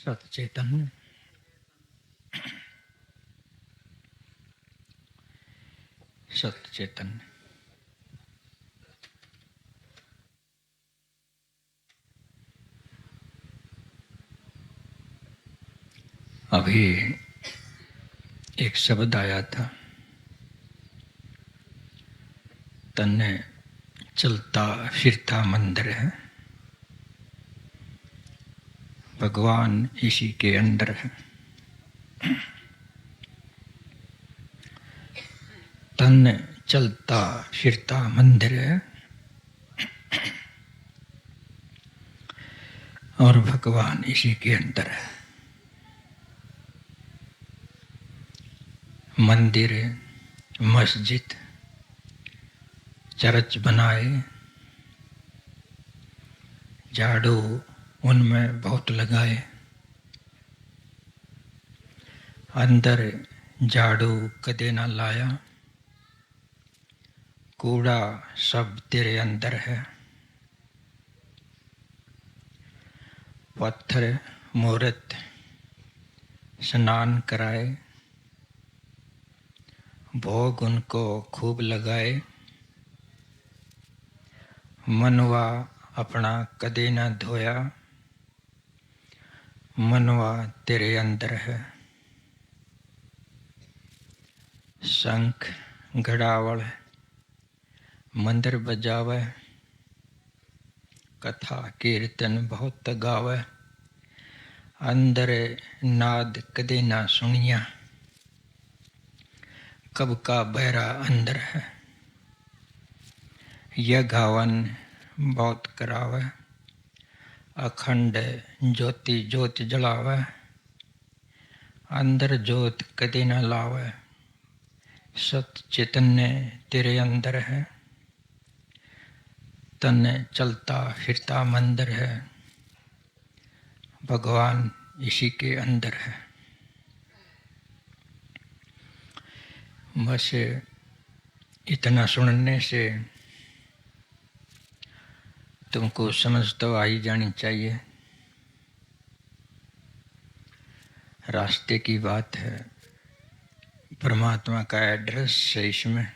सत चैतन्य सत चैतन्य। अभी एक शब्द आया था, तन्ने चलता फिरता मंदिर है, भगवान इसी के अंदर है। तन चलता फिरता मंदिर है और भगवान इसी के अंदर है। मंदिर, मस्जिद, चर्च बनाए, झाड़ू उनमें बहुत लगाए, अंदर झाड़ू कदे ना लाया, कूड़ा सब तेरे अंदर है। पत्थर मूर्त स्नान कराए, भोग उनको खूब लगाए, मनवा अपना कदे ना धोया, मनवा तेरे अंदर है। शंख घड़ावल मंदिर बजावे, कथा कीर्तन बहुत गावे, अंदर नाद कदे ना सुनिया, कब का बहरा अंदर है। यह गावन बहुत करावे, अखंड ज्योति ज्योत जलावे, अंदर ज्योत कदे ना लावे, सत चैतन्य तेरे अंदर है। तन चलता फिरता मंदिर है, भगवान इसी के अंदर है। बस इतना सुनने से तुमको समझ तो आ ही जानी चाहिए। रास्ते की बात है, परमात्मा का एड्रेस है इसमें।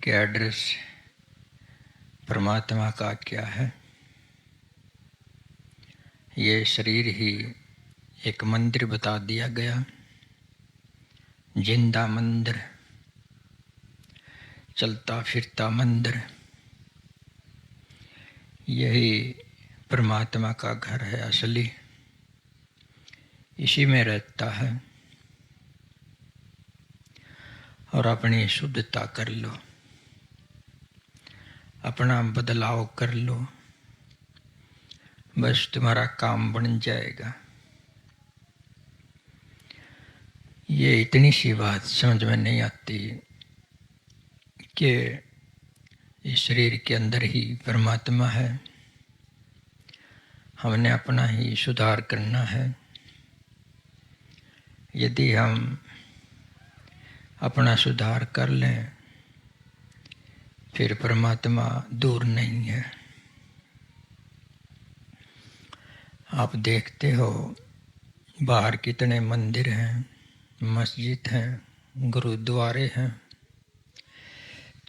कि एड्रेस परमात्मा का क्या है? ये शरीर ही एक मंदिर बता दिया गया, जिंदा मंदिर, चलता फिरता मंदिर। यही परमात्मा का घर है असली, इसी में रहता है। और अपनी शुद्धता कर लो, अपना बदलाव कर लो, बस तुम्हारा काम बन जाएगा। ये इतनी सी बात समझ में नहीं आती कि इस शरीर के अंदर ही परमात्मा है, हमने अपना ही सुधार करना है। यदि हम अपना सुधार कर लें फिर परमात्मा दूर नहीं है। आप देखते हो बाहर कितने मंदिर हैं, मस्जिद हैं, गुरुद्वारे हैं,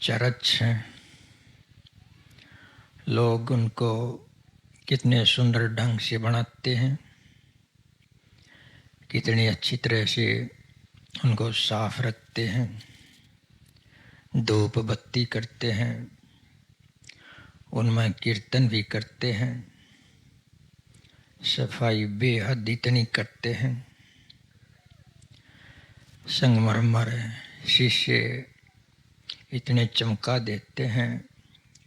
चर्च हैं। लोग उनको कितने सुंदर ढंग से बनाते हैं, कितनी अच्छी तरह से उनको साफ रखते हैं, धूप बत्ती करते हैं, उनमें कीर्तन भी करते हैं, सफाई बेहद इतनी करते हैं। संगमरमर शीशे इतने चमका देते हैं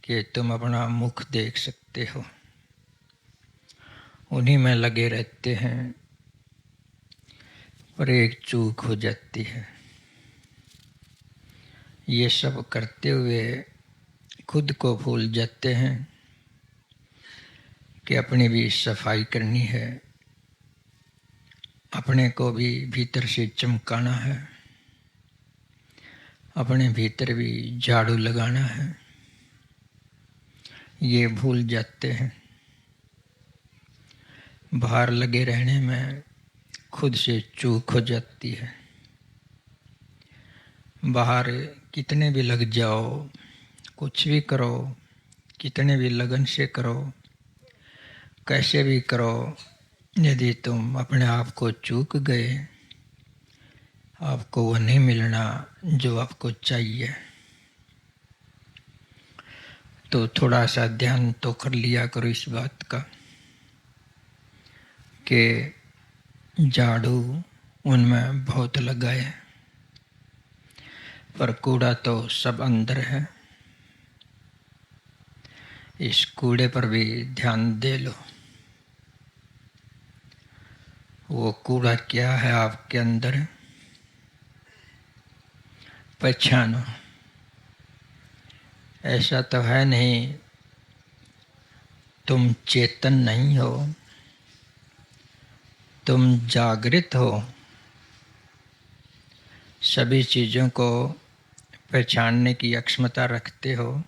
कि तुम अपना मुख देख सकते हो। उन्हीं में लगे रहते हैं, पर एक चूक हो जाती है। ये सब करते हुए खुद को भूल जाते हैं कि अपनी भी सफाई करनी है, अपने को भी भीतर से चमकाना है, अपने भीतर भी झाड़ू लगाना है। ये भूल जाते हैं। बाहर लगे रहने में खुद से चूक हो जाती है। बाहर कितने भी लग जाओ, कुछ भी करो, कितने भी लगन से करो, कैसे भी करो, यदि तुम अपने आप को चूक गए, आपको वो नहीं मिलना जो आपको चाहिए। तो थोड़ा सा ध्यान तो कर लिया करो इस बात का कि झाड़ू उनमें बहुत लगा है, पर कूड़ा तो सब अंदर है। इस कूड़े पर भी ध्यान दे लो। वो कूड़ा क्या है आपके अंदर, पहचानो। ऐसा तो है नहीं तुम चेतन नहीं हो, तुम जागृत हो। सभी चीज़ों को पहचानने की अक्षमता रखते हो,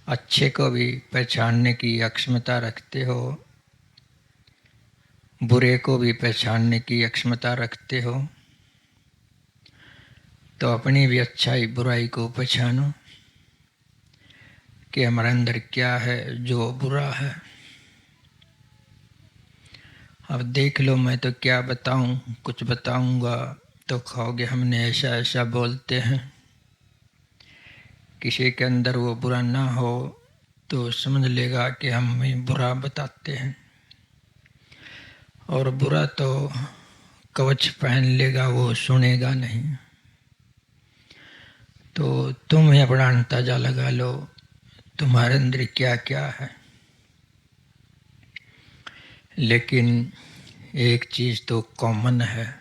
अच्छे को भी पहचानने की अक्षमता रखते हो, बुरे को भी पहचानने की अक्षमता रखते हो। तो अपनी भी अच्छाई बुराई को पहचानो कि हमारे अंदर क्या है जो बुरा है। अब देख लो, मैं तो क्या बताऊं, कुछ बताऊंगा तो कहोगे हमने ऐसा ऐसा बोलते हैं। किसी के अंदर वो बुरा ना हो तो समझ लेगा कि हम ही बुरा बताते हैं, और बुरा तो कवच पहन लेगा, वो सुनेगा नहीं। तो तुम ही अपना अंदाजा लगा लो तुम्हारे अंदर क्या क्या है। लेकिन एक चीज़ तो कॉमन है,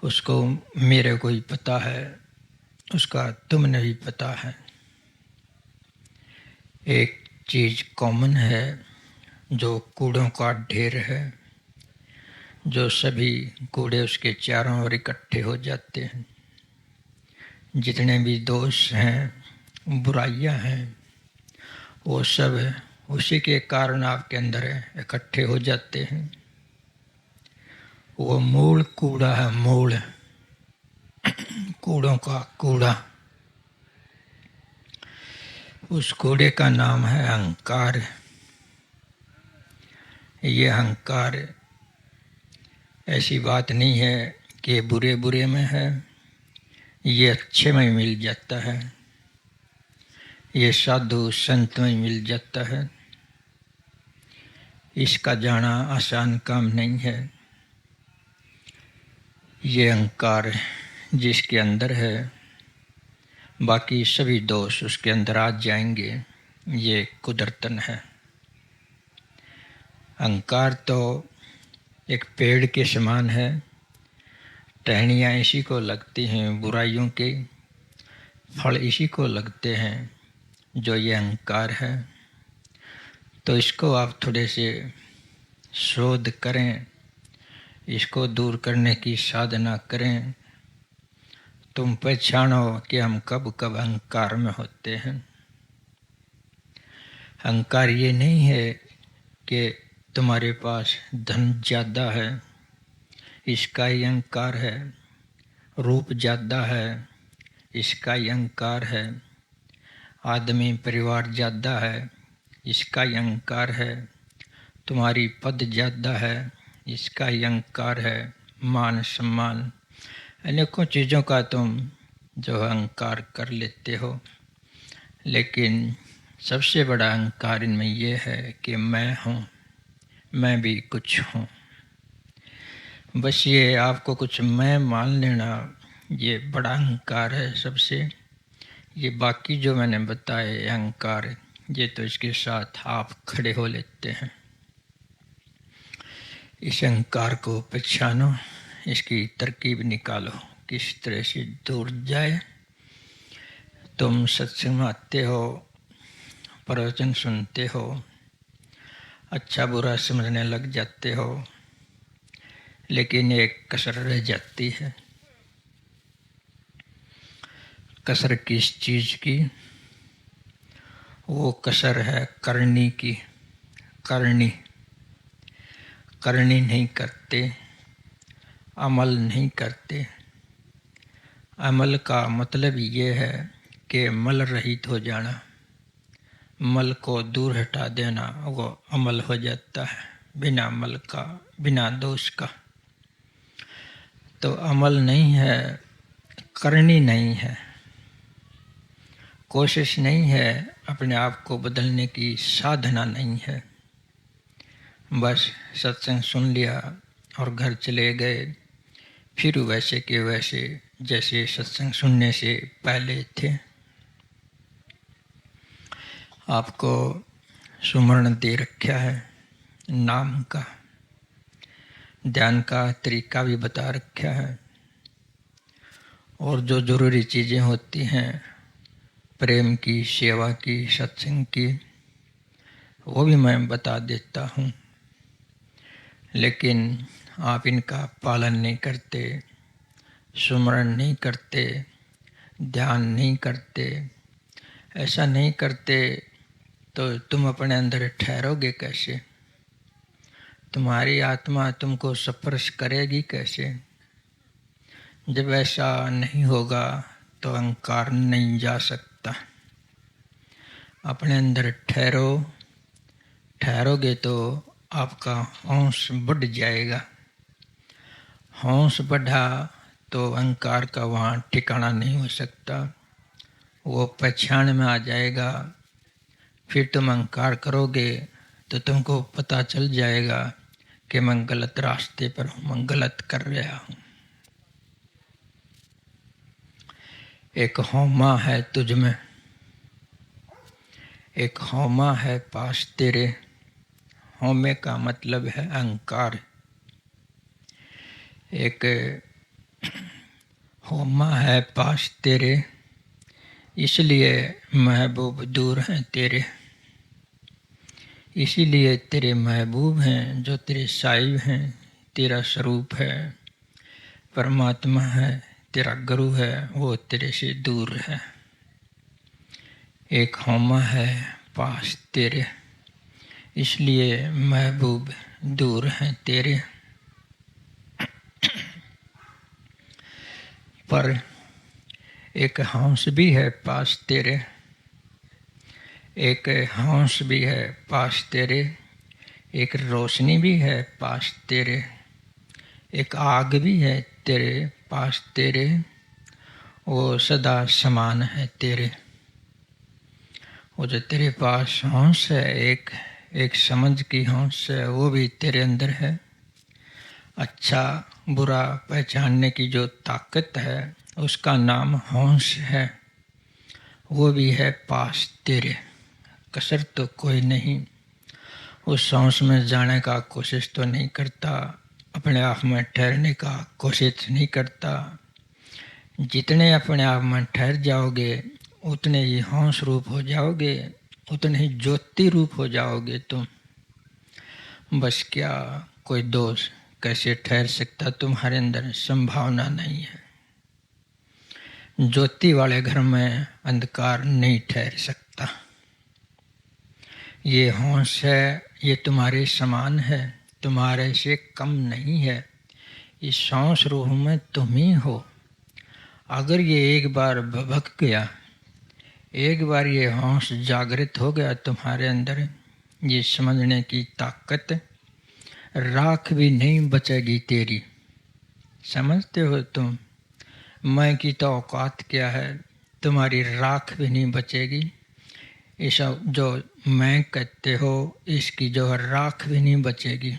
उसको मेरे को ही पता है, उसका तुमने भी पता है। एक चीज़ कॉमन है, जो कूड़ों का ढेर है, जो सभी कूड़े उसके चारों ओर इकट्ठे हो जाते हैं। जितने भी दोष हैं, बुराइयां हैं, वो सब उसी के कारण आपके अंदर इकट्ठे हो जाते हैं। वो मूल कूड़ा है, मूल कूड़ों का कूड़ा। उस कूड़े का नाम है अहंकार। ये अहंकार ऐसी बात नहीं है कि बुरे बुरे में है, ये अच्छे में मिल जाता है, ये साधु संत में मिल जाता है। इसका जाना आसान काम नहीं है। ये अहंकार जिसके अंदर है, बाकी सभी दोष उसके अंदर आ जाएंगे, ये कुदरतन है। अहंकार तो एक पेड़ के समान है, टहनियाँ इसी को लगती हैं, बुराइयों के फल इसी को लगते हैं, जो ये अहंकार है। तो इसको आप थोड़े से शोध करें, इसको दूर करने की साधना करें। तुम पहचानो कि हम कब कब अहंकार में होते हैं। अहंकार ये नहीं है कि तुम्हारे पास धन ज़्यादा है, इसका ही अहंकार है। रूप ज़्यादा है, इसका ही अहंकार है। आदमी परिवार ज़्यादा है, इसका ही अहंकार है। तुम्हारी पद ज़्यादा है, इसका ही अहंकार है। मान सम्मान अनेकों चीज़ों का तुम जो अहंकार कर लेते हो, लेकिन सबसे बड़ा अहंकार इनमें ये है कि मैं हूँ, मैं भी कुछ हूँ। बस ये आपको कुछ मैं मान लेना, ये बड़ा अहंकार है सबसे। ये बाकी जो मैंने बताए अहंकार, ये तो इसके साथ आप खड़े हो लेते हैं। इस अहंकार को पहचानो, इसकी तरकीब निकालो, किस तरह से दूर जाए। तुम सत्संग में आते हो, प्रवचन सुनते हो, अच्छा बुरा समझने लग जाते हो, लेकिन एक कसर रह जाती है। कसर किस चीज़ की? वो कसर है करनी की, करनी करनी नहीं करते, अमल नहीं करते। अमल का मतलब ये है कि मल रहित हो जाना, मल को दूर हटा देना, वो अमल हो जाता है बिना मल का, बिना दोष का। तो अमल नहीं है, करनी नहीं है, कोशिश नहीं है, अपने आप को बदलने की साधना नहीं है। बस सत्संग सुन लिया और घर चले गए, फिर वैसे के वैसे जैसे सत्संग सुनने से पहले थे। आपको सुमरण दे रखा है नाम का, ध्यान का तरीका भी बता रखा है, और जो जरूरी चीज़ें होती हैं प्रेम की, सेवा की, सत्संग की, वो भी मैं बता देता हूँ। लेकिन आप इनका पालन नहीं करते, सुमरण नहीं करते, ध्यान नहीं करते। ऐसा नहीं करते तो तुम अपने अंदर ठहरोगे कैसे? तुम्हारी आत्मा तुमको स्पर्श करेगी कैसे? जब ऐसा नहीं होगा तो अहंकार नहीं जा सकता। अपने अंदर ठहरो, ठहरोगे तो आपका हौस बढ़ जाएगा। हौस बढ़ा तो अहंकार का वहाँ ठिकाना नहीं हो सकता, वो पहचान में आ जाएगा। फिर तुम अहंकार करोगे तो तुमको पता चल जाएगा कि मैं गलत रास्ते पर हूँ, मैं गलत कर रहा हूँ। एक हौमा है तुझ में, एक हौमा है पास तेरे। हौमे का मतलब है अहंकार। एक हौमा है पास तेरे, इसलिए महबूब दूर हैं तेरे। इसीलिए तेरे महबूब हैं जो तेरे साहिब हैं, तेरा स्वरूप है, परमात्मा है, तेरा गुरु है, वो तेरे से दूर है। एक हौमा है पास तेरे, इसलिए महबूब दूर हैं तेरे। पर एक हंस भी है पास तेरे, एक हंस भी है पास तेरे, एक रोशनी भी है पास तेरे, एक आग भी है तेरे पास तेरे, वो सदा समान है तेरे। वो जो तेरे पास हंस है, एक समझ की हंस है, वो भी तेरे अंदर है। अच्छा बुरा पहचानने की जो ताकत है उसका नाम हंस है, वो भी है पास तेरे। कसर तो कोई नहीं, उस हंस में जाने का कोशिश तो नहीं करता, अपने आप में ठहरने का कोशिश नहीं करता। जितने अपने आप में ठहर जाओगे उतने ही हंस रूप हो जाओगे, उतने ही ज्योति रूप हो जाओगे तुम। बस क्या कोई दोष कैसे ठहर सकता तुम्हारे अंदर? संभावना नहीं है। ज्योति वाले घर में अंधकार नहीं ठहर सकता। ये हंस है, ये तुम्हारे समान है, तुम्हारे से कम नहीं है। इस हंस रूह में तुम ही हो। अगर ये एक बार भभक गया, एक बार ये हंस जागृत हो गया तुम्हारे अंदर, ये समझने की ताकत, राख भी नहीं बचेगी तेरी। समझते हो तुम? मैं की तो औकात क्या है, तुम्हारी राख भी नहीं बचेगी। ऐसा जो मैं कहते हो, इसकी जो राख भी नहीं बचेगी,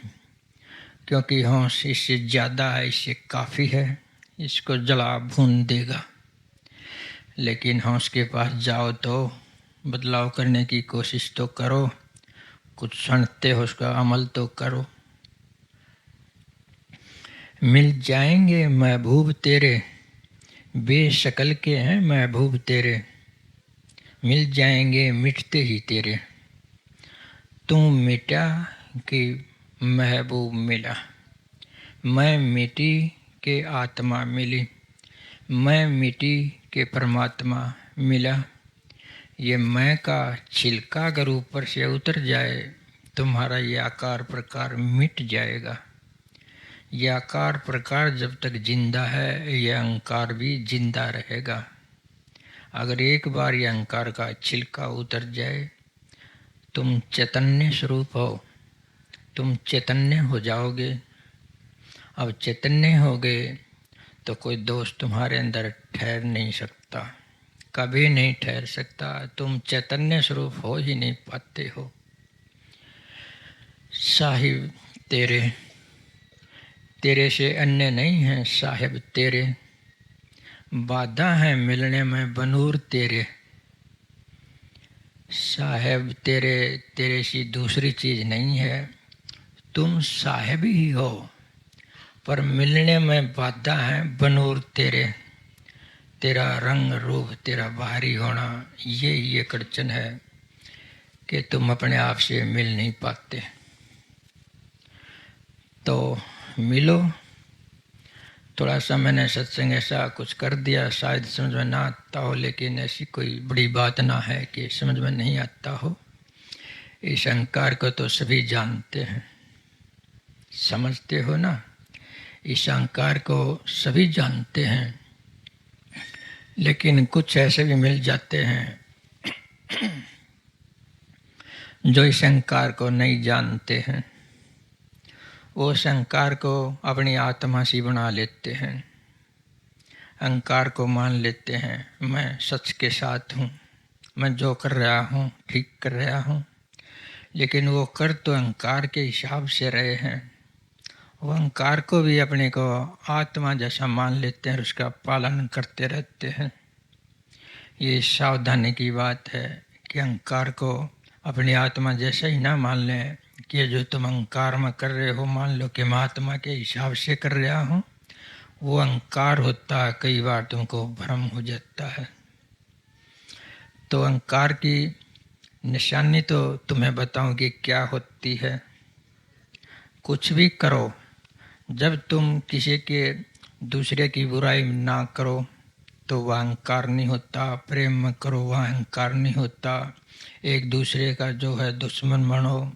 क्योंकि हंस इससे ज़्यादा है, इससे काफ़ी है, इसको जला भून देगा। लेकिन हंस के पास जाओ तो बदलाव करने की कोशिश तो करो, कुछ सुनते हो उसका अमल तो करो। मिल जाएंगे महबूब तेरे, बेशक्ल के हैं महबूब तेरे, मिल जाएंगे मिटते ही तेरे। तू मिटा कि महबूब मिला, मैं मिटी के आत्मा मिली, मैं मिटी के परमात्मा मिला। ये मैं का छिलका अगर ऊपर से उतर जाए तुम्हारा ये आकार प्रकार मिट जाएगा। ये आकार प्रकार जब तक जिंदा है, ये अहंकार भी जिंदा रहेगा। अगर एक बार ये अहंकार का छिलका उतर जाए, तुम चैतन्य स्वरूप हो, तुम चैतन्य हो जाओगे। अब चैतन्य हो गए तो कोई दोष तुम्हारे अंदर ठहर नहीं सकता, कभी नहीं ठहर सकता। तुम चैतन्य स्वरूप हो ही नहीं पाते हो। साहिब तेरे, तेरे से अन्य नहीं है साहिब तेरे। बाधा है मिलने में बनूर तेरे। साहेब तेरे, तेरे सी दूसरी चीज नहीं है। तुम साहेब ही हो, पर मिलने में बाधा है बनूर तेरे। तेरा रंग रूप, तेरा बाहरी होना, ये अड़चन है कि तुम अपने आप से मिल नहीं पाते। तो मिलो। थोड़ा सा मैंने सत्संग ऐसा कुछ कर दिया, शायद समझ में ना आता हो, लेकिन ऐसी कोई बड़ी बात ना है कि समझ में नहीं आता हो। इस अहंकार को तो सभी जानते हैं, समझते हो ना। इस अहंकार को सभी जानते हैं, लेकिन कुछ ऐसे भी मिल जाते हैं जो इस अहंकार को नहीं जानते हैं। वो अहंकार को अपनी आत्मा सी बना लेते हैं। अहंकार को मान लेते हैं मैं सच के साथ हूँ, मैं जो कर रहा हूँ ठीक कर रहा हूँ। लेकिन वो कर तो अहंकार के हिसाब से रहे हैं। वो अहंकार को भी अपने को आत्मा जैसा मान लेते हैं और उसका पालन करते रहते हैं। ये सावधानी की बात है कि अहंकार को अपनी आत्मा जैसा ही ना मान लें कि जो तुम अहंकार में कर रहे हो, मान लो कि मैं आत्मा के हिसाब से कर रहा हूँ। वो अहंकार होता है, कई बार तुमको भ्रम हो जाता है। तो अहंकार की निशानी तो तुम्हें बताऊं कि क्या होती है। कुछ भी करो, जब तुम किसी के दूसरे की बुराई ना करो तो वह अहंकार नहीं होता। प्रेम में करो, वह अहंकार नहीं होता। एक दूसरे का जो है दुश्मन बनो,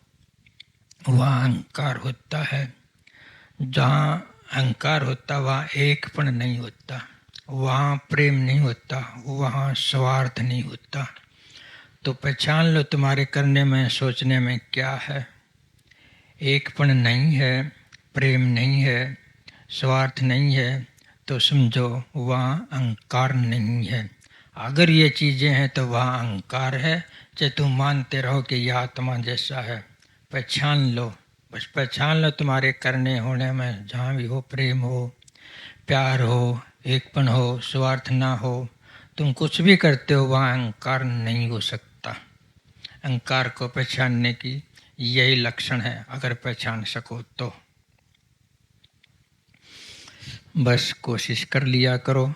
वह अहंकार होता है। जहाँ अहंकार होता वहाँ एकपण नहीं होता, वहाँ प्रेम नहीं होता, वहाँ स्वार्थ नहीं होता। तो पहचान लो तुम्हारे करने में सोचने में क्या है। एकपण नहीं है, प्रेम नहीं है, स्वार्थ नहीं है, तो समझो वहाँ अहंकार नहीं है। अगर ये चीज़ें हैं तो वहाँ अहंकार है। चाहे तुम मानते रहो कि यह आत्मा जैसा है, पहचान लो, बस पहचान लो तुम्हारे करने होने में जहाँ भी हो, प्रेम हो, प्यार हो, एकपन हो, स्वार्थ ना हो, तुम कुछ भी करते हो वहाँ अहंकार नहीं हो सकता। अहंकार को पहचानने की यही लक्षण है, अगर पहचान सको तो। बस कोशिश कर लिया करो,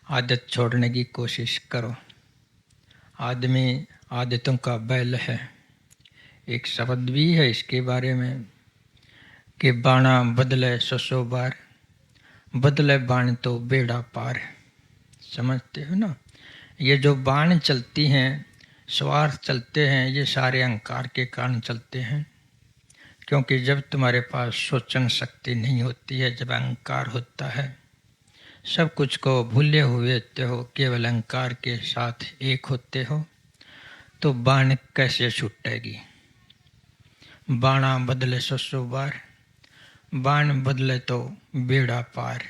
आदत छोड़ने की कोशिश करो। आदमी आदतों का बैल है। एक शब्द भी है इसके बारे में कि बाणा बदले 100 बार, बदले बाण तो बेड़ा पार। समझते हो ना। ये जो बाण चलती हैं, स्वार्थ चलते हैं, ये सारे अहंकार के कारण चलते हैं। क्योंकि जब तुम्हारे पास सोचन शक्ति नहीं होती है, जब अहंकार होता है, सब कुछ को भूले हुए होते हो, केवल अहंकार के साथ एक होते हो, तो बाण कैसे छूटेगी। बाणा बदले 100 बार, बाण बदले तो बेड़ा पार।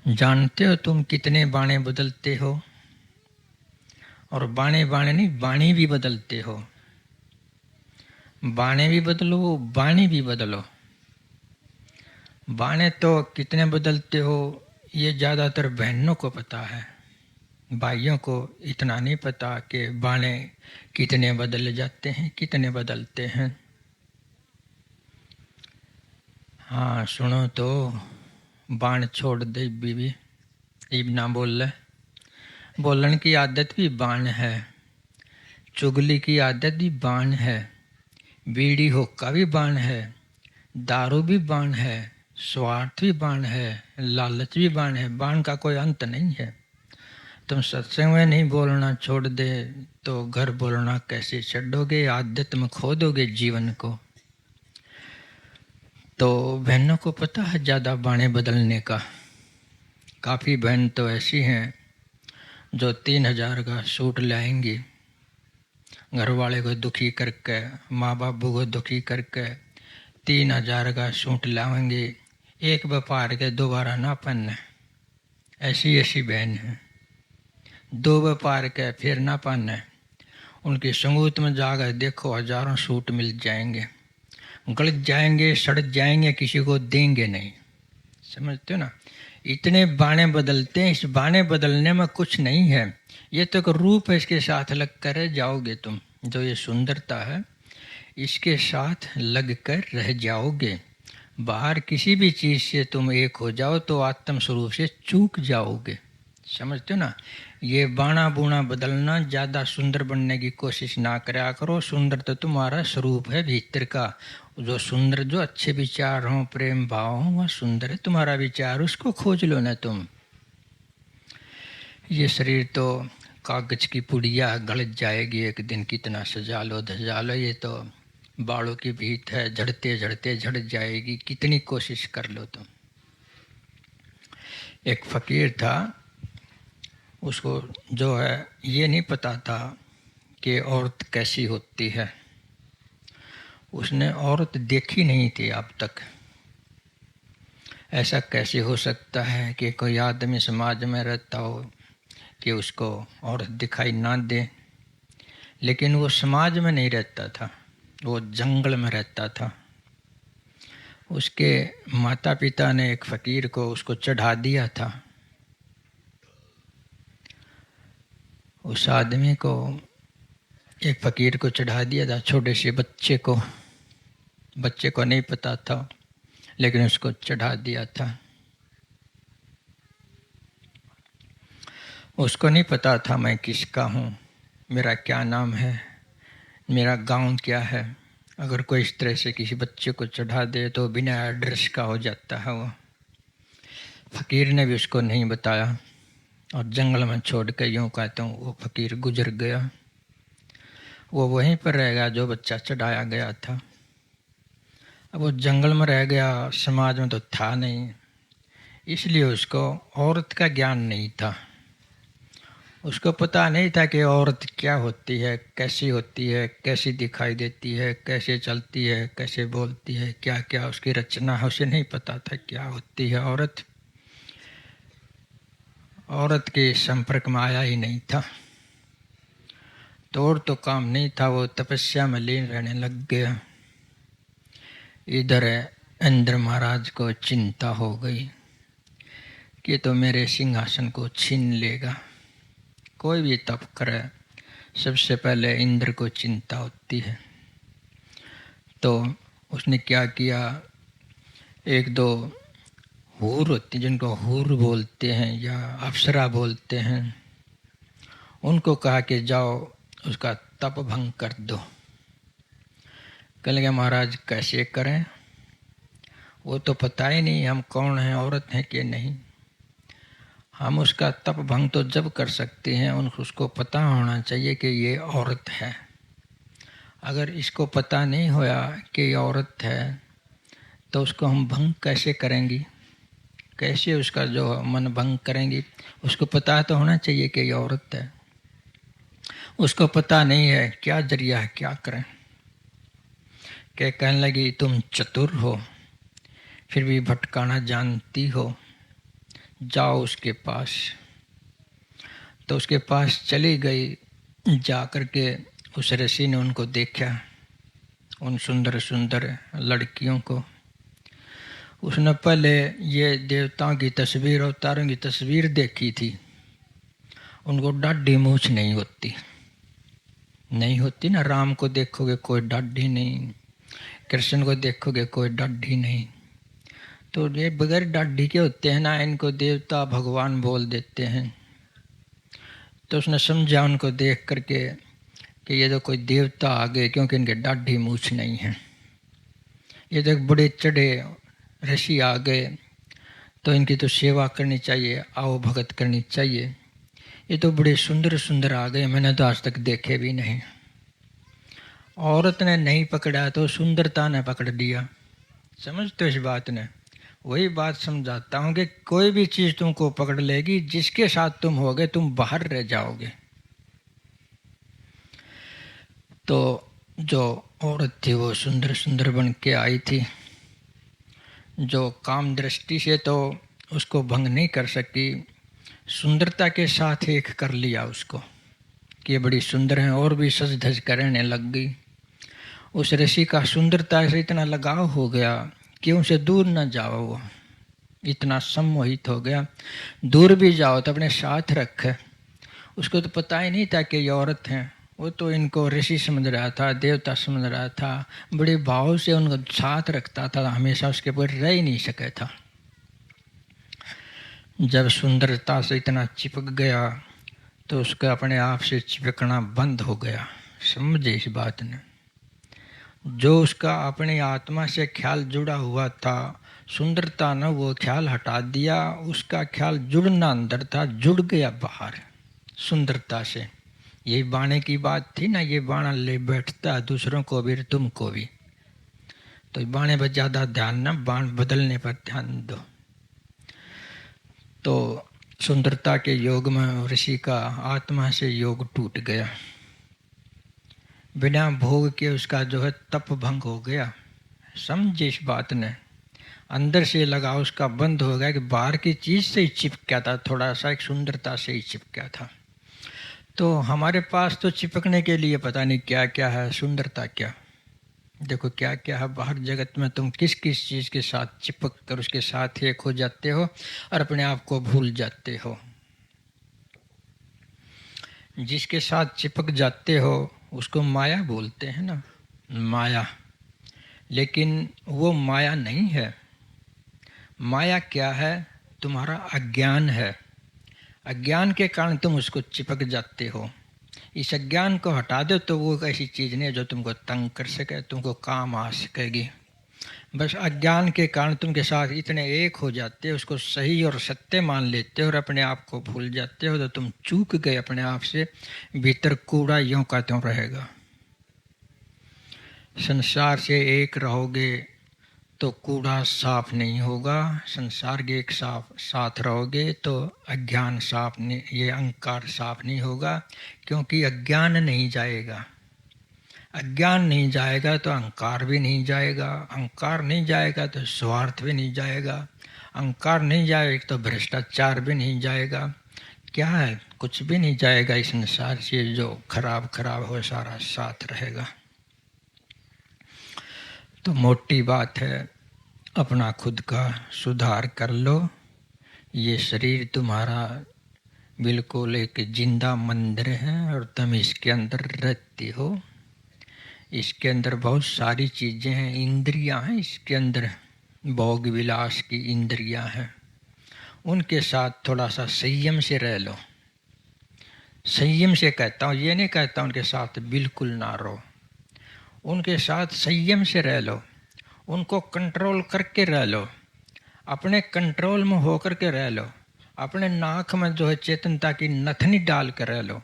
जानते हो तुम कितने बाणे बदलते हो। और बाणे बाणे नहीं, बाणी भी बदलते हो। बाणे भी बदलो, बाणी भी बदलो। बाणे तो कितने बदलते हो ये ज़्यादातर बहनों को पता है, भाइयों को इतना नहीं पता कि बाणे कितने बदल जाते हैं, कितने बदलते हैं। हाँ सुनो तो, बाण छोड़ दे बीवी, इब ना बोल ले। बोलन की आदत भी बाण है, चुगली की आदत भी बाण है, बीड़ी हुक्का भी बाण है, दारू भी बाण है, स्वार्थ भी बाण है, लालच भी बाण है। बाण का कोई अंत नहीं है। तुम सत्संग में नहीं बोलना छोड़ दे तो घर बोलना कैसे छोड़ोगे, आदत में खो दोगे जीवन को। तो बहनों को पता है ज़्यादा बाणे बदलने का। काफ़ी बहन तो ऐसी हैं जो 3,000 का सूट लाएंगी, घर वाले को दुखी करके, माँ बापू को दुखी करके 3,000 का सूट लाएंगे, एक व्यापार के दोबारा ना पहने। ऐसी ऐसी बहन है, 2 व्यापार के फिर ना पहने। उनकी संगूत में जाकर देखो हजारों सूट मिल जाएंगे, गलत जाएंगे, सड़ जाएंगे, किसी को देंगे नहीं। समझते हो ना, इतने बाणे बदलते हैं। इस बाणे बदलने में कुछ नहीं है, ये तो एक रूप है, इसके साथ लग कर रह जाओगे तुम। जो ये सुंदरता है इसके साथ लग कर रह जाओगे। बाहर किसी भी चीज़ से तुम एक हो जाओ तो आत्म स्वरूप से चूक जाओगे। समझते हो ना, ये बाणा बूणा बदलना, ज़्यादा सुंदर बनने की कोशिश ना करा करो। सुंदर तो तुम्हारा स्वरूप है भीतर का, जो सुंदर, जो अच्छे विचार हों, प्रेम भाव हों, वह सुंदर है तुम्हारा विचार, उसको खोज लो ना तुम। ये शरीर तो कागज की पुड़िया, गलत जाएगी एक दिन, कितना सजा लो धजा लो, ये तो बालों की भीत है, झड़ते झड़ते झड़ जाएगी, कितनी कोशिश कर लो तुम। एक फकीर था, उसको जो है ये नहीं पता था कि औरत कैसी होती है। उसने औरत देखी नहीं थी अब तक। ऐसा कैसे हो सकता है कि कोई आदमी समाज में रहता हो कि उसको औरत दिखाई ना दे। लेकिन वो समाज में नहीं रहता था, वो जंगल में रहता था। उसके माता पिता ने एक फकीर को उसको चढ़ा दिया था। उस आदमी को, एक फकीर को चढ़ा दिया था, छोटे से बच्चे को। बच्चे को नहीं पता था लेकिन उसको चढ़ा दिया था। उसको नहीं पता था मैं किसका हूँ, मेरा क्या नाम है, मेरा गांव क्या है। अगर कोई इस तरह से किसी बच्चे को चढ़ा दे तो बिना एड्रेस का हो जाता है वो। फकीर ने भी उसको नहीं बताया और जंगल में छोड़ के, यूँ कहता हूँ, वो फकीर गुजर गया। वो वहीं पर रह गया जो बच्चा चढ़ाया गया था। अब वो जंगल में रह गया, समाज में तो था नहीं, इसलिए उसको औरत का ज्ञान नहीं था। उसको पता नहीं था कि औरत क्या होती है, कैसी होती है, कैसी दिखाई देती है, कैसे चलती है, कैसे बोलती है, क्या क्या उसकी रचना है, उसे नहीं पता था क्या होती है औरत। औरत के संपर्क में आया ही नहीं था तो और तो काम नहीं था, वो तपस्या में लीन रहने लग गया। इधर इंद्र महाराज को चिंता हो गई कि तो मेरे सिंहासन को छीन लेगा। कोई भी तप करे सबसे पहले इंद्र को चिंता होती है। तो उसने क्या किया, एक दो हूर होती, जिनको हूर बोलते हैं या अप्सरा बोलते हैं, उनको कहा कि जाओ उसका तप भंग कर दो। कहने लगे महाराज कैसे करें, वो तो पता ही नहीं हम कौन हैं, औरत हैं कि नहीं। हम उसका तप भंग तो जब कर सकते हैं उसको पता होना चाहिए कि ये औरत है। अगर इसको पता नहीं होया कि ये औरत है तो उसको हम भंग कैसे करेंगी, कैसे उसका जो मन भंग करेंगी। उसको पता तो होना चाहिए कि ये औरत है। उसको पता नहीं है, क्या जरिया है, क्या करें। क्या कहने लगी तुम चतुर हो, फिर भी भटकाना जानती हो, जाओ उसके पास। तो उसके पास चली गई। जा कर के उस ऋषि ने उनको देखा, उन सुंदर सुंदर लड़कियों को। उसने पहले ये देवताओं की तस्वीर, अवतारों की तस्वीर देखी थी। उनको दाढ़ी मूछ नहीं होती, नहीं होती ना। राम को देखोगे कोई दाढ़ी नहीं, कृष्ण को देखोगे कोई दाढ़ी नहीं। तो ये बगैर दाढ़ी के होते हैं ना, इनको देवता भगवान बोल देते हैं। तो उसने समझा उनको देख करके कि ये तो कोई देवता आ गए, क्योंकि इनके दाढ़ी मूछ नहीं है। ये तो एक बड़े चढ़े ऋषि आ गए, तो इनकी तो सेवा करनी चाहिए, आओ भगत करनी चाहिए। ये तो बड़े सुंदर सुंदर आ गए, मैंने तो आज तक देखे भी नहीं। औरत ने नहीं पकड़ा तो सुंदरता ने पकड़ दिया। समझते हो इस बात ने? वही बात समझाता हूँ कि कोई भी चीज़ तुमको पकड़ लेगी, जिसके साथ तुम होगे तुम बाहर रह जाओगे। तो जो औरत थी वो सुंदर सुंदर बन के आई थी, जो काम दृष्टि से तो उसको भंग नहीं कर सकी, सुंदरता के साथ एक कर लिया उसको कि ये बड़ी सुंदर है, और भी सज धज करने लग गई। उस ऋषि का सुंदरता से इतना लगाव हो गया कि उनसे दूर न जाओ, वो इतना सम्मोहित हो गया। दूर भी जाओ तो अपने साथ रखे। उसको तो पता ही नहीं था कि ये औरत है, वो तो इनको ऋषि समझ रहा था, देवता समझ रहा था, बड़े भाव से उनको साथ रखता था, हमेशा उसके ऊपर रह ही नहीं सके था। जब सुंदरता से इतना चिपक गया तो उसका अपने आप से चिपकना बंद हो गया। समझे इस बात ने? जो उसका अपने आत्मा से ख्याल जुड़ा हुआ था, सुंदरता ने वो ख्याल हटा दिया, उसका ख्याल जुड़ना अंदर था, जुड़ गया बाहर सुंदरता से। यही बाणे की बात थी ना, ये बाणा ले बैठता है दूसरों को भी तुमको भी। तो बाणे पर ज़्यादा ध्यान ना, बाण बदलने पर ध्यान दो। तो सुंदरता के योग में ऋषि का आत्मा से योग टूट गया। बिना भोग के उसका जो है तप भंग हो गया। समझे इस बात ने? अंदर से लगाव उसका बंद हो गया कि बाहर की चीज़ से ही चिपका था, थोड़ा सा एक सुंदरता से ही चिपका था। तो हमारे पास तो चिपकने के लिए पता नहीं क्या क्या है, सुंदरता क्या। देखो क्या क्या है बाहर जगत में, तुम किस किस चीज़ के साथ चिपक कर उसके साथ एक हो जाते हो और अपने आप को भूल जाते हो। जिसके साथ चिपक जाते हो उसको माया बोलते हैं ना, माया। लेकिन वो माया नहीं है। माया क्या है? तुम्हारा अज्ञान है। अज्ञान के कारण तुम उसको चिपक जाते हो। इस अज्ञान को हटा दो तो वो ऐसी चीज़ नहीं है जो तुमको तंग कर सके, तुमको काम आ सकेगी। बस अज्ञान के कारण तुमके साथ इतने एक हो जाते हो, उसको सही और सत्य मान लेते हो और अपने आप को भूल जाते हो, तो तुम चूक गए अपने आप से। भीतर कूड़ा यूं का त्यों रहेगा। संसार से एक रहोगे तो कूड़ा साफ नहीं होगा। संसार के एक साथ रहोगे तो अज्ञान साफ नहीं, ये अहंकार साफ नहीं होगा, क्योंकि अज्ञान नहीं जाएगा। अज्ञान नहीं जाएगा तो अहंकार भी नहीं जाएगा, अहंकार नहीं जाएगा तो स्वार्थ भी नहीं जाएगा, अहंकार नहीं जाएगा तो भ्रष्टाचार भी नहीं जाएगा। क्या है? कुछ भी नहीं जाएगा इस संसार से। जो खराब खराब हो सारा साथ रहेगा। तो मोटी बात है, अपना खुद का सुधार कर लो। ये शरीर तुम्हारा बिल्कुल एक जिंदा मंदिर है और तुम इसके अंदर रहते हो। इसके अंदर बहुत सारी चीज़ें हैं, इंद्रियां हैं इसके अंदर, भोग विलास की इंद्रियां हैं। उनके साथ थोड़ा सा संयम से रह लो। संयम से कहता हूँ, ये नहीं कहता उनके साथ बिल्कुल ना रहो। उनके साथ संयम से रह लो, उनको कंट्रोल करके रह लो, अपने कंट्रोल में होकर के रह लो। अपने नाक में जो है चेतनता की नथनी डाल कर रह लो।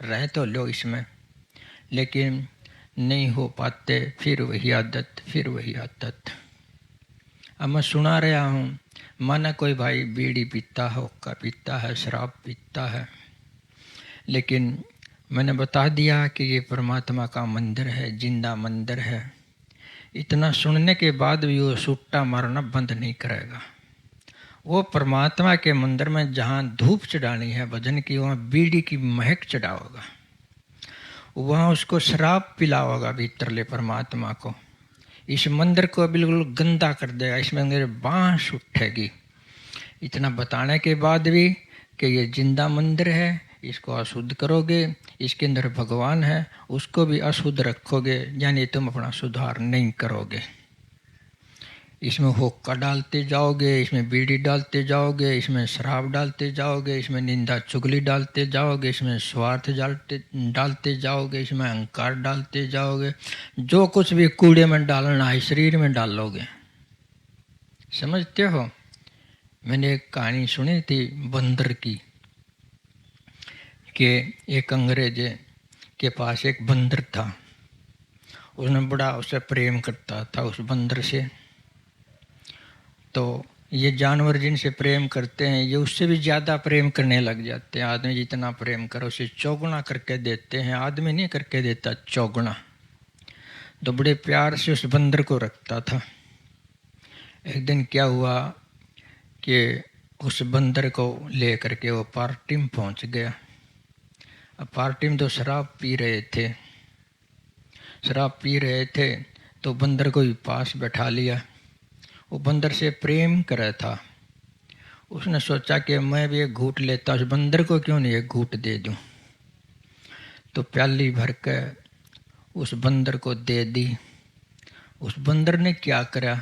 रह तो लो इसमें, लेकिन नहीं हो पाते, फिर वही आदत, फिर वही आदत। अब मैं सुना रहा हूँ, माना कोई भाई बीड़ी पीता है, हुक्का पीता है, शराब पीता है, लेकिन मैंने बता दिया कि ये परमात्मा का मंदिर है, जिंदा मंदिर है। इतना सुनने के बाद भी वो सुट्टा मारना बंद नहीं करेगा। वो परमात्मा के मंदिर में जहाँ धूप चढ़ानी है भजन की, वहाँ बीड़ी की महक चढ़ाओगा, वहाँ उसको शराब पिलाओगा भीतरले परमात्मा को। इस मंदिर को बिल्कुल गंदा कर देगा, इसमें मेरे बांस उठेगी। इतना बताने के बाद भी कि ये जिंदा मंदिर है, इसको अशुद्ध करोगे, इसके अंदर भगवान है, उसको भी अशुद्ध रखोगे, यानी तुम अपना सुधार नहीं करोगे। इसमें हुक्का डालते जाओगे, इसमें बीड़ी डालते जाओगे, इसमें शराब डालते जाओगे, इसमें निंदा चुगली डालते जाओगे, इसमें स्वार्थ डालते जाओगे, इसमें अहंकार डालते जाओगे। जो कुछ भी कूड़े में डालना है शरीर में डालोगे। समझते हो? मैंने एक कहानी सुनी थी बंदर की। कि एक अंग्रेज के पास एक बंदर था। उसने बड़ा उसे प्रेम करता था उस बंदर से। तो ये जानवर जिनसे प्रेम करते हैं ये उससे भी ज़्यादा प्रेम करने लग जाते हैं। आदमी जितना प्रेम करो उसे चौगुना करके देते हैं। आदमी नहीं करके देता चौगुना। तो बड़े प्यार से उस बंदर को रखता था। एक दिन क्या हुआ कि उस बंदर को ले करके वो पार्टी में पहुंच गया। अब पार्टी में तो शराब पी रहे थे। शराब पी रहे थे तो बंदर को भी पास बैठा लिया। वो बंदर से प्रेम कर रहा था। उसने सोचा कि मैं भी एक घूंट लेता, उस बंदर को क्यों नहीं एक घूंट दे दूं। तो प्याली भर के उस बंदर को दे दी। उस बंदर ने क्या करा,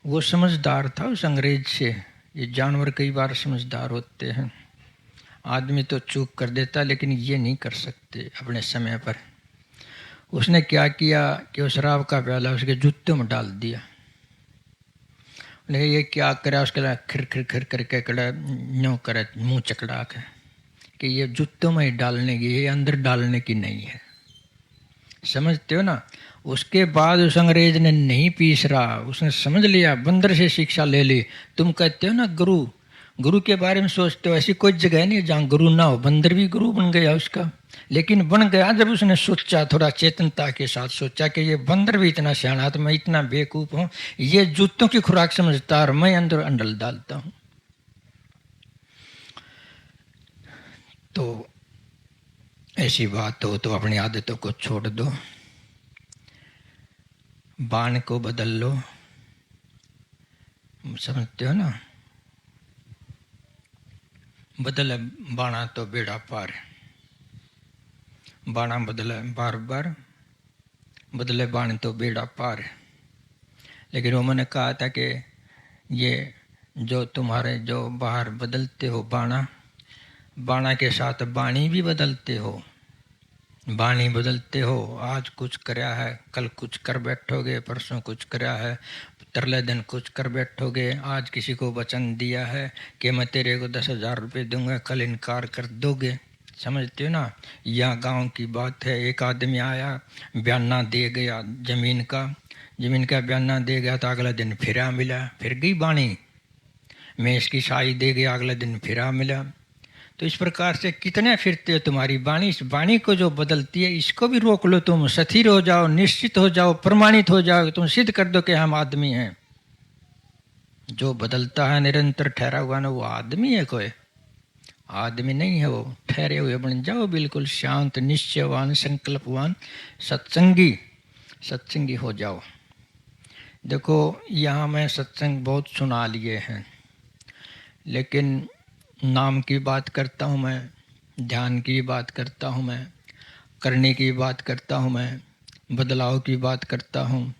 वो समझदार था उस अंग्रेज से। ये जानवर कई बार समझदार होते हैं। आदमी तो चूक कर देता लेकिन ये नहीं कर सकते अपने समय पर। उसने क्या किया कि उस शराब का प्याला उसके जूते में डाल दिया। लेकिन ये क्या करा, उसके लिए खिर खिर खिर करके कड़ा न्यों करे मुँह चकड़ा के कि ये जूतों में ही डालने की, ये अंदर डालने की नहीं है। समझते हो ना। उसके बाद उस अंग्रेज ने नहीं पीस रहा। उसने समझ लिया, बंदर से शिक्षा ले ली। तुम कहते हो ना गुरु, गुरु के बारे में सोचते हो, ऐसी कोई जगह नहीं जहाँ गुरु ना हो। बंदर भी गुरु बन गया उसका। लेकिन बन गया जब उसने सोचा, थोड़ा चेतनता के साथ सोचा कि ये बंदर भी इतना सियाना तो मैं इतना बेवकूफ हूँ, ये जूतों की खुराक समझता और मैं अंदर अंडल डालता हूँ। तो ऐसी बात हो तो अपनी आदतों को छोड़ दो, बाण को बदल लो। समझते हो ना। बदले बाणा तो बेड़ा पार। बाणा बदले बार बार, बदले बाण तो बेड़ा पार। लेकिन उन्होंने कहा था कि ये जो तुम्हारे जो बाहर बदलते हो बाणा, बाणा के साथ बाणी भी बदलते हो। बाणी बदलते हो, आज कुछ कराया है कल कुछ कर बैठोगे, परसों कुछ कराया है तरले दिन कुछ कर बैठोगे। आज किसी को वचन दिया है कि मैं तेरे को 10,000 रुपये दूंगा, कल इनकार कर दोगे। समझते हो ना। यहाँ गांव की बात है, एक आदमी आया बयाना दे गया जमीन का बयाना दे गया तो अगला दिन फिरा मिला, फिर गई बाणी। मैं इसकी शाही दे गया, अगला दिन फिरा मिला। तो इस प्रकार से कितने फिरते हो तुम्हारी वाणी। इस वाणी को जो बदलती है इसको भी रोक लो। तुम स्थिर हो जाओ, निश्चित हो जाओ, प्रमाणित हो जाओ। तुम सिद्ध कर दो कि हम आदमी हैं। जो बदलता है निरंतर ठहरा हुआ ना, वो आदमी है। कोई आदमी नहीं है, वो ठहरे हुए बन जाओ। बिल्कुल शांत, निश्चयवान, संकल्पवान, सत्संगी हो जाओ। देखो यहाँ मैं सत्संग बहुत सुना लिए हैं, लेकिन नाम की बात करता हूँ मैं, ध्यान की बात करता हूँ मैं, करने की बात करता हूँ मैं, बदलाव की बात करता हूँ।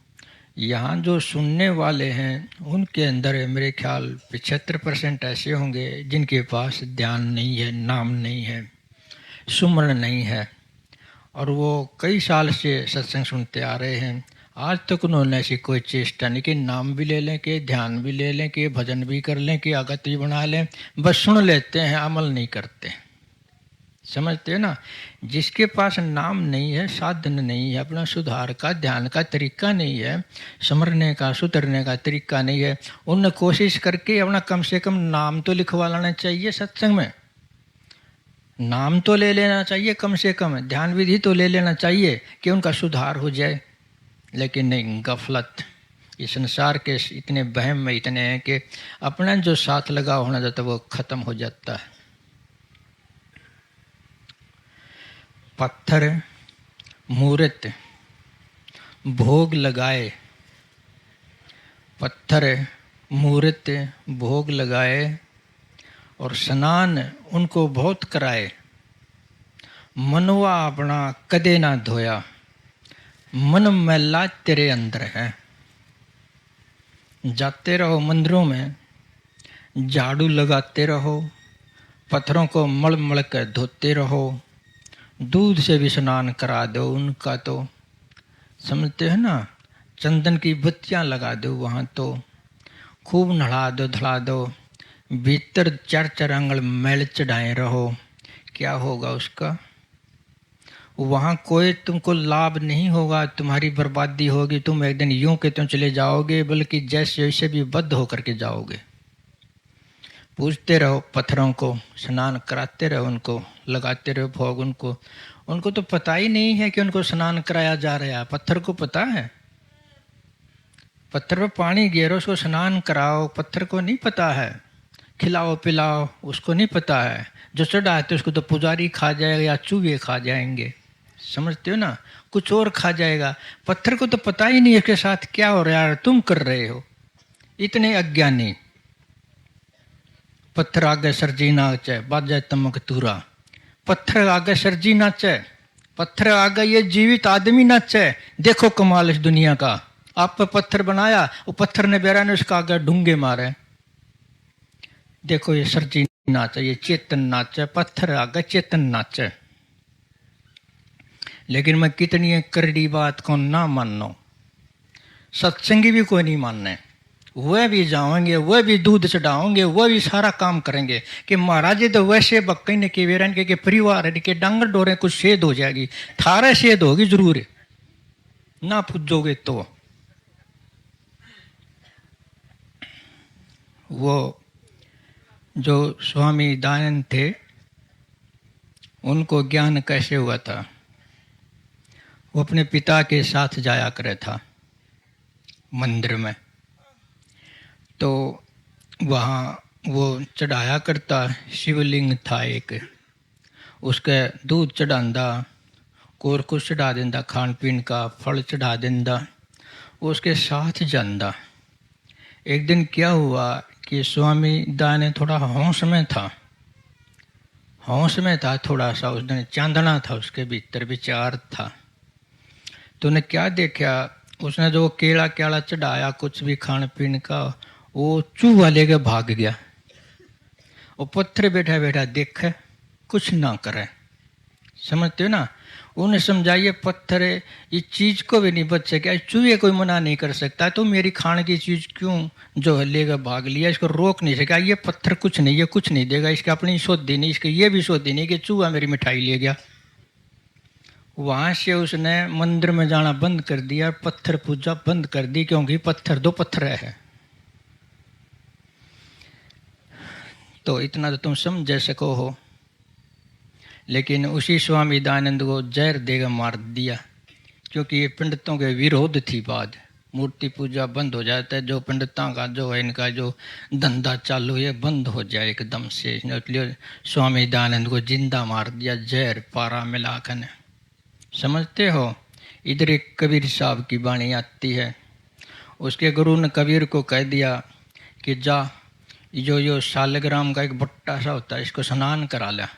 यहाँ जो सुनने वाले हैं उनके अंदर मेरे ख्याल 75% ऐसे होंगे जिनके पास ध्यान नहीं है, नाम नहीं है, सुमरण नहीं है, और वो कई साल से सत्संग सुनते आ रहे हैं। आज तक उन्होंने ऐसी कोई चेष्टा नहीं कि नाम भी ले लें, कि ध्यान भी ले लें, कि भजन भी कर लें, कि आगत भी बना लें। बस सुन लेते हैं, अमल नहीं करते। समझते हैं ना। जिसके पास नाम नहीं है, साधन नहीं है, अपना सुधार का, ध्यान का तरीका नहीं है, समरने का, सुधरने का तरीका नहीं है, उन कोशिश करके अपना कम से कम नाम तो लिखवा लेना चाहिए। सत्संग में नाम तो ले लेना चाहिए, कम से कम ध्यान विधि तो ले लेना चाहिए कि उनका सुधार हो जाए। लेकिन नहीं, गफलत। इस संसार के इतने बहम में इतने हैं कि अपना जो साथ लगा होना जाता है वो खत्म हो जाता है। पत्थर मूर्त भोग लगाए, पत्थर मूर्त भोग लगाए और स्नान उनको बहुत कराए। मनवा अपना कदे ना धोया, मन मैला तेरे अंदर है। जाते रहो मंदिरों में, झाड़ू लगाते रहो, पत्थरों को मल मल कर धोते रहो, दूध से भी स्नान करा दो उनका। तो समझते हैं ना। चंदन की बत्तियां लगा दो वहाँ, तो खूब नढ़ा दो, धड़ा दो। भीतर 4-4 आंगल मैल चढ़ाए रहो क्या होगा उसका? वहाँ कोई तुमको लाभ नहीं होगा, तुम्हारी बर्बादी होगी। तुम एक दिन यूं के तुम चले जाओगे, बल्कि जैसे वैसे भी बद्ध होकर के जाओगे। पूजते रहो पत्थरों को, स्नान कराते रहो उनको, लगाते रहो भोग उनको। उनको तो पता ही नहीं है कि उनको स्नान कराया जा रहा है। पत्थर को पता है? पत्थर पर पानी गिरो, उसको स्नान कराओ, पत्थर को नहीं पता है। खिलाओ पिलाओ, उसको नहीं पता है। जो चढ़ाते उसको तो पुजारी खा जाएगा या चूहे खा जाएंगे, समझते हो ना? कुछ और खा जाएगा। पत्थर को तो पता ही नहीं इसके साथ क्या हो रहा है, तुम कर रहे हो। इतने अज्ञानी। पत्थर आगे सरजी नाचे, बाजे तमक तूरा। पत्थर आगे सरजी नाचे, पत्थर आगे ये जीवित आदमी नाचे। देखो कमाल इस दुनिया का। आप पे पत्थर बनाया, वो पत्थर ने बेरा ने उसका आगे ढूंगे मारे। देखो ये सरजी नाचे, ये चेतन नाचे, पत्थर आगे चेतन नाचे। लेकिन मैं कितनी करड़ी बात को ना मानो, सत्संगी भी कोई नहीं मानने। वह भी जाओगे, वह भी दूध चढ़ाओगे, वह भी सारा काम करेंगे कि महाराज तो वैसे बक्के ने के वेरन के परिवार के डांगर डोरे कुछ सेध हो जाएगी, थारा सेध होगी जरूर ना पूजोगे तो। वो जो स्वामी दयानंद थे, उनको ज्ञान कैसे हुआ था? वो अपने पिता के साथ जाया करे था मंदिर में। तो वहाँ वो चढ़ाया करता, शिवलिंग था एक, उसके दूध चढ़ांदा, और कुछ चढ़ा देंदा, खान पीन का फल चढ़ा देंदा, वो उसके साथ जांदा। एक दिन क्या हुआ कि स्वामी दयानंद थोड़ा होश में था, होश में था थोड़ा सा। उस दिन चांदना था, उसके भीतर विचार था। तो उन्हें क्या देखा, उसने जो केला केला चढ़ाया कुछ भी खान पीन का, वो चूहा लेके भाग गया। वो पत्थर बैठा बैठा देखे, कुछ ना करे। समझते हो ना? उन्हें समझाइए पत्थर इस चीज को भी नहीं बच सके, चूहे कोई मना नहीं कर सकता, तो मेरी खाने की चीज क्यों जो है लेकर भाग लिया, इसको रोक नहीं सका। ये पत्थर कुछ नहीं, ये कुछ नहीं देगा, इसकी अपनी शोधी नहीं, इसकी ये भी शोधी नहीं कि चूहा मेरी मिठाई ले गया। वहां से उसने मंदिर में जाना बंद कर दिया, पत्थर पूजा बंद कर दी, क्योंकि पत्थर दो पत्थर है। तो इतना तो तुम समझ सको हो। लेकिन उसी स्वामी दयानंद को जहर देकर मार दिया, क्योंकि ये पंडितों के विरोध थी बात। मूर्ति पूजा बंद हो जाता है, जो पंडितों का जो है इनका जो धंधा चालू है बंद हो जाए एकदम से। इसलिए स्वामी दयानंद को जिंदा मार दिया, जहर पारा मिलाकर। समझते हो? इधर एक कबीर साहब की वाणी आती है। उसके गुरु ने कबीर को कह दिया कि जा, जो शालग्राम का एक बट्टा सा होता है, इसको स्नान करा लिया।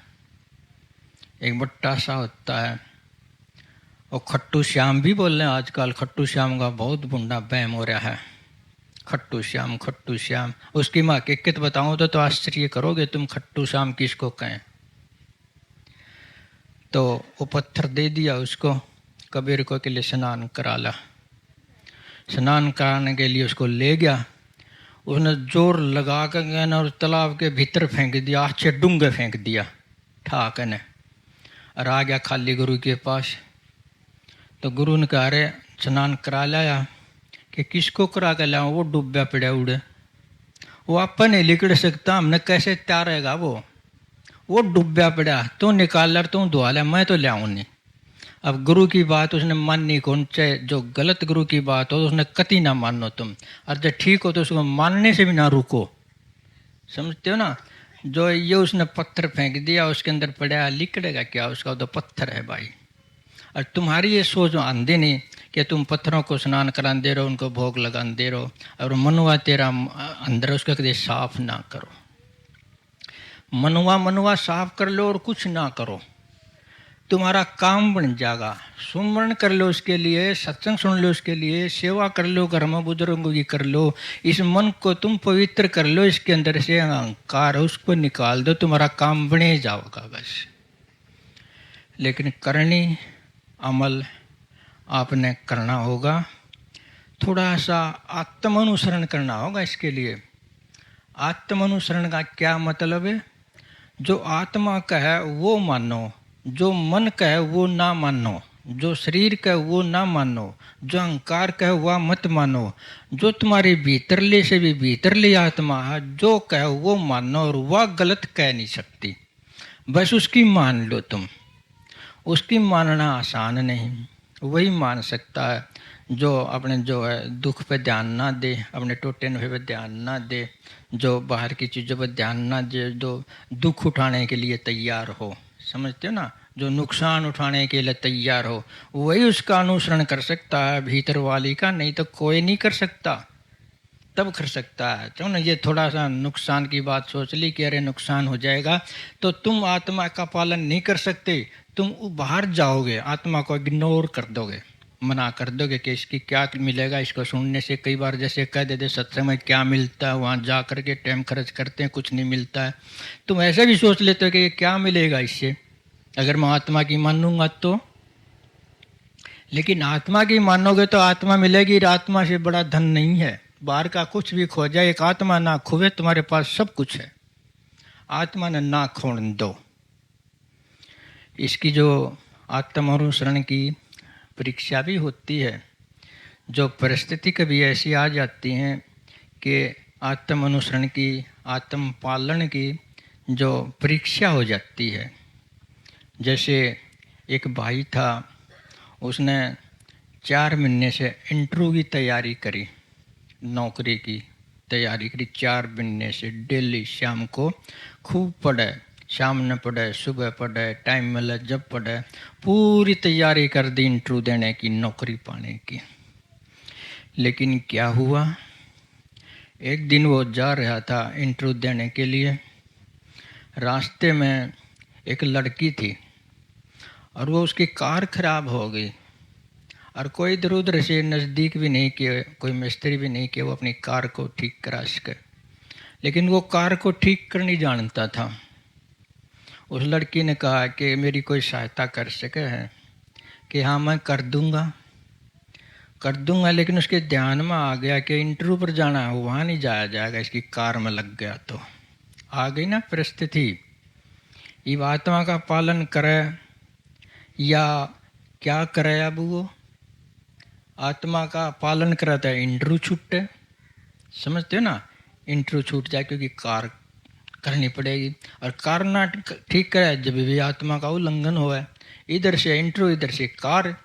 एक बट्टा सा होता है, और खट्टू श्याम भी बोल रहे हैं आजकल। खट्टू श्याम का बहुत बुंडा बहम हो रहा है, खट्टू श्याम खट्टू श्याम। उसकी माँ के कित बताऊं तो आश्चर्य करोगे तुम, खट्टू श्याम किसको कहें। तो वो पत्थर दे दिया उसको, कबीर को के लिए स्नान करा ला। स्नान कराने के लिए उसको ले गया, उसने जोर लगा कर गया और तालाब के भीतर फेंक दिया, अच्छे डूंगे फेंक दिया ठाक ने, और आ गया खाली गुरु के पास। तो गुरु ने कहा, अरे स्नान करा लाया? कि किसको करा कर लाया? वो डूबा पड़ा उड़े, वो अपन नहीं निकल सकता, हमने कैसे तैरेगा वो डूबा पड़ा, तू निकाल ला, तू धुआ ला, मैं तो लाऊं नहीं। अब गुरु की बात उसने माननी कौन, चाहे जो गलत गुरु की बात हो तो उसने कति ना मानो तुम, और जब ठीक हो तो उसको मानने से भी ना रुको। समझते हो ना? जो ये उसने पत्थर फेंक दिया, उसके अंदर पड़ा, लिकड़ेगा क्या उसका? तो पत्थर है भाई। और तुम्हारी ये सोच आंधी नहीं कि तुम पत्थरों को स्नान करा दे रहो, उनको भोग लगा दे रहो, और मनुआ तेरा अंदर उसका कभी साफ ना करो। मनुआ साफ कर लो और कुछ ना करो, तुम्हारा काम बन जाएगा। सुमरण कर लो उसके लिए, सत्संग सुन लो उसके लिए, सेवा कर लो, घर में बुजुर्गों की कर लो, इस मन को तुम पवित्र कर लो, इसके अंदर से अहंकार उसको निकाल दो, तुम्हारा काम बने जाओगा बस। लेकिन करनी अमल आपने करना होगा, थोड़ा सा आत्मानुसरण करना होगा। इसके लिए आत्मानुसरण का क्या मतलब है? जो आत्मा का है वो मानो, जो मन का है वो ना मानो, जो शरीर का है वो ना मानो, जो अहंकार का है वह मत मानो, जो तुम्हारे भीतरले से भी भीतरली आत्मा है जो कहे वो मानो, और वह गलत कह नहीं सकती। बस उसकी मान लो तुम। उसकी मानना आसान नहीं, वही मान सकता है जो अपने जो है दुख पे ध्यान ना दे, अपने टूटे नुहे पे ध्यान ना दे, जो बाहर की चीज़ों पर ध्यान ना दे, जो दुख उठाने के लिए तैयार हो, समझते हो ना, जो नुकसान उठाने के लिए तैयार हो, वही उसका अनुसरण कर सकता है भीतर वाली का, नहीं तो कोई नहीं कर सकता। तब कर सकता है। क्यों ना, ये थोड़ा सा नुकसान की बात सोच ली कि अरे नुकसान हो जाएगा, तो तुम आत्मा का पालन नहीं कर सकते, तुम बाहर जाओगे, आत्मा को इग्नोर कर दोगे, मना कर दोगे कि इसकी क्या मिलेगा, इसको सुनने से। कई बार जैसे कह देते सत्संग में क्या मिलता है, वहाँ जा कर के टाइम खर्च करते हैं, कुछ नहीं मिलता है। तुम ऐसे भी सोच लेते हो कि क्या मिलेगा इससे, अगर मैं आत्मा की मानूंगा तो। लेकिन आत्मा की मानोगे तो आत्मा मिलेगी, आत्मा से बड़ा धन नहीं है। बाहर का कुछ भी खो जाए, एक आत्मा ना खोवे, तुम्हारे पास सब कुछ है। आत्मा ने ना खोन दो। इसकी जो आत्मानुसरण की परीक्षा भी होती है, जो परिस्थिति कभी ऐसी आ जाती हैं कि आत्मानुसरण की, आत्म पालन की जो परीक्षा हो जाती है। जैसे एक भाई था, उसने 4 महीने से इंटरव्यू की तैयारी करी, नौकरी की तैयारी करी 4 महीने से। डेली शाम को खूब पढ़े, शाम में पढ़े, सुबह पढ़े, टाइम मिले जब पढ़े, पूरी तैयारी कर दी इंटरव्यू देने की, नौकरी पाने की। लेकिन क्या हुआ, एक दिन वो जा रहा था इंटरव्यू देने के लिए, रास्ते में एक लड़की थी और वो उसकी कार खराब हो गई, और कोई इधर उधर से नज़दीक भी नहीं किए, कोई मिस्त्री भी नहीं किए वो अपनी कार को ठीक करा सके। लेकिन वो कार को ठीक करनी जानता था। उस लड़की ने कहा कि मेरी कोई सहायता कर सके है, कि हाँ मैं कर दूंगा। लेकिन उसके ध्यान में आ गया कि इंटरव्यू पर जाना है, वहाँ नहीं जाया जाएगा, इसकी कार में लग गया। तो आ गई ना परिस्थिति। ये आत्मा का पालन करे या क्या करे, अब वो आत्मा का पालन कराता है, इंटरव्यू छूटे, समझते हो ना, इंटरव्यू छूट जाए क्योंकि कार करनी पड़ेगी, और कार ना ठीक करे जब भी आत्मा का उल्लंघन हो है। इधर से इंटरव्यू, इधर से कार,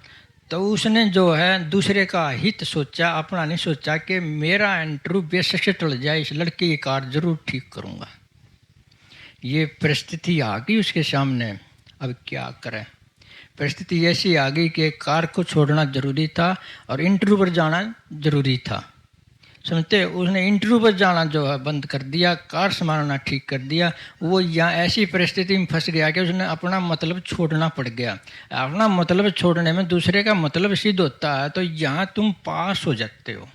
तो उसने जो है दूसरे का हित सोचा, अपना नहीं सोचा कि मेरा इंटरव्यू बेशक से टल जाए, इस लड़के की कार जरूर ठीक करूँगा। ये परिस्थिति आ गई उसके सामने, अब क्या करें। परिस्थिति ऐसी आ गई कि कार को छोड़ना जरूरी था और इंटरव्यू पर जाना जरूरी था, समझते। उसने इंटरव्यू पर जाना जो है बंद कर दिया, कार संभालना ठीक कर दिया। वो यहाँ ऐसी परिस्थिति में फंस गया कि उसने अपना मतलब छोड़ना पड़ गया। अपना मतलब छोड़ने में दूसरे का मतलब सिद्ध होता है, तो यहाँ तुम पास हो जाते हो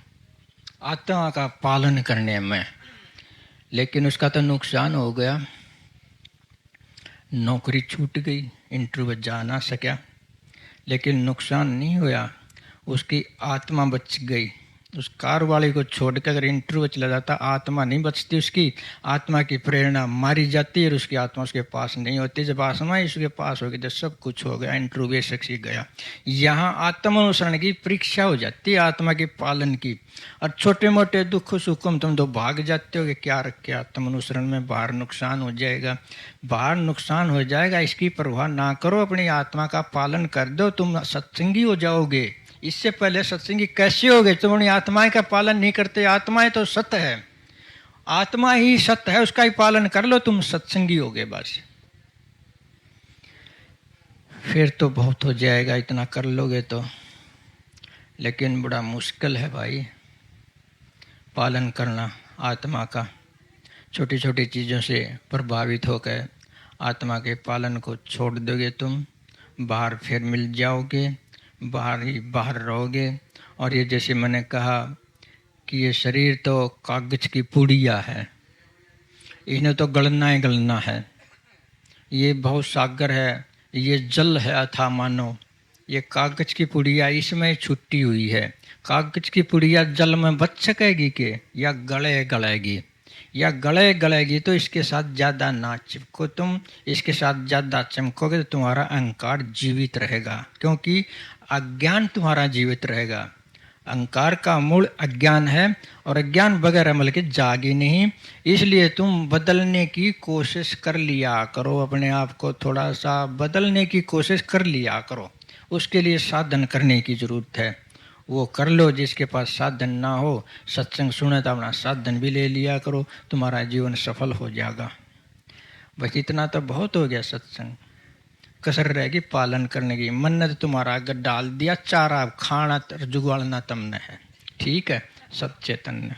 आत्मा का पालन करने में। लेकिन उसका तो नुकसान हो गया, नौकरी छूट गई, इंटरव्यू जा ना सका। लेकिन नुकसान नहीं हुआ, उसकी आत्मा बच गई। उस कार वाले को छोड़कर अगर इंटरव्यू चला जाता, आत्मा नहीं बचती, उसकी आत्मा की प्रेरणा मारी जाती है और उसकी आत्मा उसके पास नहीं होती। जब आत्मा ही उसके पास होगी तो सब कुछ हो गया, इंटरव्यू बेशक से गया। यहाँ आत्मानुसरण की परीक्षा हो जाती है, आत्मा के पालन की। और छोटे मोटे दुख सुख में तुम तो भाग जाते हो कि क्या रखे आत्मानुसरण में, बाहर नुकसान हो जाएगा, बाहर नुकसान हो जाएगा, इसकी परवाह ना करो, अपनी आत्मा का पालन कर दो, तुम सत्संगी हो जाओगे। इससे पहले सत्संगी कैसे हो गए, तुम अपनी आत्माएं का पालन नहीं करते। आत्माएं तो सत्य है, आत्मा ही सत्य है, उसका ही पालन कर लो, तुम सत्संगी हो गए बस। फिर तो बहुत हो जाएगा, इतना कर लोगे तो। लेकिन बड़ा मुश्किल है भाई पालन करना आत्मा का। छोटी छोटी चीज़ों से प्रभावित होकर आत्मा के पालन को छोड़ दोगे तुम, बाहर फिर मिल जाओगे, बाहर ही बाहर रहोगे। और ये जैसे मैंने कहा कि ये शरीर तो कागज की पुड़िया है, इन्हें तो गलना ही गलना है। ये बहुत सागर है, ये जल है अथा मानो, ये कागज की पुड़िया इसमें छुट्टी हुई है। कागज की पुड़िया जल में बच सकेगी के या गले गलेगी, या गले गलेगी तो इसके साथ ज़्यादा ना चिपको तुम, इसके साथ ज़्यादा चमकोगे तो तुम्हारा अहंकार जीवित रहेगा, क्योंकि अज्ञान तुम्हारा जीवित रहेगा। अहंकार का मूल अज्ञान है और अज्ञान बगैर अमल के जागे नहीं। इसलिए तुम बदलने की कोशिश कर लिया करो, अपने आप को थोड़ा सा बदलने की कोशिश कर लिया करो। उसके लिए साधन करने की ज़रूरत है, वो कर लो। जिसके पास साधन ना हो, सत्संग सुने तो अपना साधन भी ले लिया करो, तुम्हारा जीवन सफल हो जाएगा। बस इतना तो बहुत हो गया सत्संग। कसर रहेगी पालन करने की। मन्नत तुम्हारा अगर डाल दिया चारा, खाना जुगाड़ना तुमने है। ठीक है, सब चैतन्य।